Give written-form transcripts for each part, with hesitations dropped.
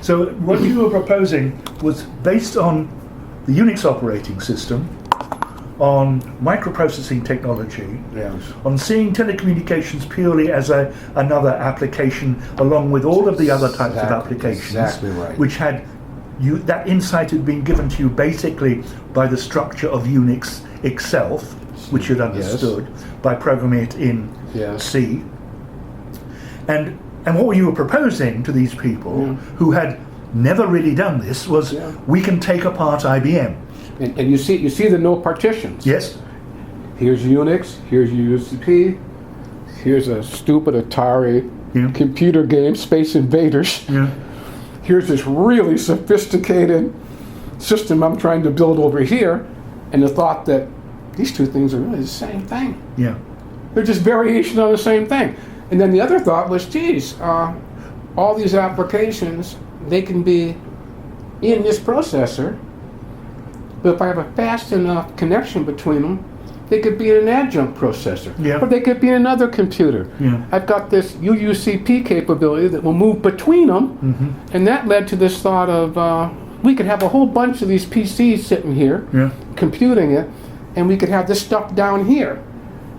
So what you were proposing was based on the Unix operating system, on microprocessing technology, Yes. on seeing telecommunications purely as another application along with all of the other types of applications, Exactly right. which had that insight had been given to you basically by the structure of Unix itself, which you'd understood by programming it in C. And what you were proposing to these people who had never really done this was we can take apart IBM. And you see the no partitions. Yes. Here's Unix, here's UCP, here's a stupid Atari computer game, Space Invaders. Yeah. Here's this really sophisticated system I'm trying to build over here, and the thought that these two things are really the same thing. Yeah. They're just variation on the same thing. And then the other thought was, geez, all these applications, they can be in this processor, but if I have a fast enough connection between them, they could be in an adjunct processor. Yeah. Or they could be in another computer. Yeah. I've got this UUCP capability that will move between them, and that led to this thought of we could have a whole bunch of these PCs sitting here, computing it, and we could have this stuff down here.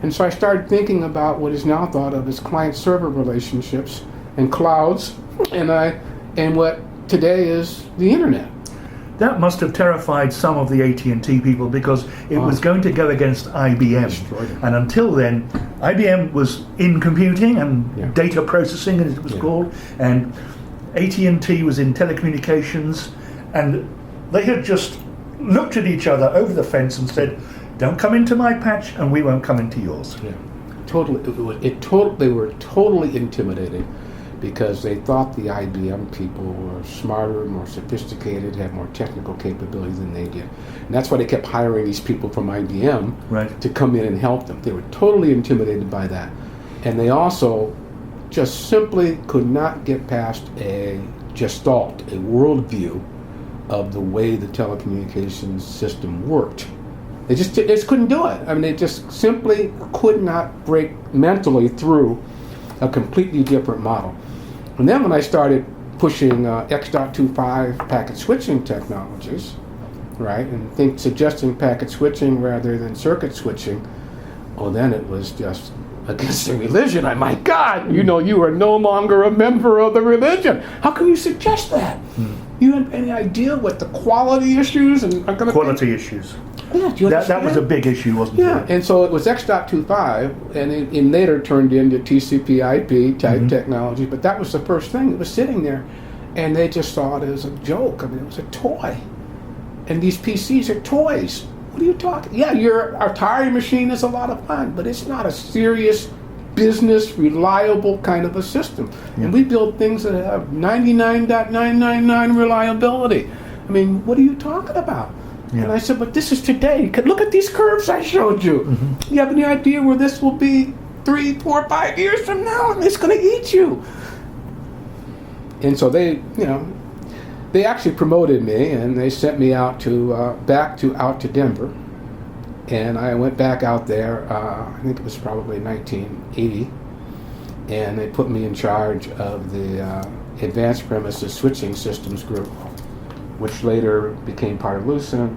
And so I started thinking about what is now thought of as client-server relationships and clouds, and what today is the internet. That must have terrified some of the AT&T people because it was going to go against IBM. And until then, IBM was in computing and data processing, as it was called, and AT&T was in telecommunications, and they had just looked at each other over the fence and said, don't come into my patch and we won't come into yours. Yeah. Totally, they were totally intimidated because they thought the IBM people were smarter, more sophisticated, had more technical capability than they did. And that's why they kept hiring these people from IBM to come in and help them. They were totally intimidated by that. And they also just simply could not get past a gestalt, a worldview of the way the telecommunications system worked. They just couldn't do it. I mean, they just simply could not break mentally through a completely different model. And then when I started pushing X.25 packet switching technologies, right, and suggesting packet switching rather than circuit switching, well, then it was just against the religion. My God, you are no longer a member of the religion. How can you suggest that? You have any idea what the quality issues are going to be? Quality issues. Yeah, that was a big issue, wasn't it? Yeah, and so it was X.25, and it later turned into TCP/IP type technology, but that was the first thing. It was sitting there, and they just saw it as a joke. I mean, it was a toy. And these PCs are toys. What are you talking? Yeah, your Atari machine is a lot of fun, but it's not a serious business, reliable kind of a system. And we build things that have 99.999 reliability. I mean, what are you talking about? And I said, but this is today. Look at these curves I showed you. You have any idea where this will be 3, 4, 5 years from now? And it's going to eat you. And so they actually promoted me, and they sent me out to Denver. And I went back out there, I think it was probably 1980, and they put me in charge of the Advanced Premises Switching Systems group, which later became part of Lucent,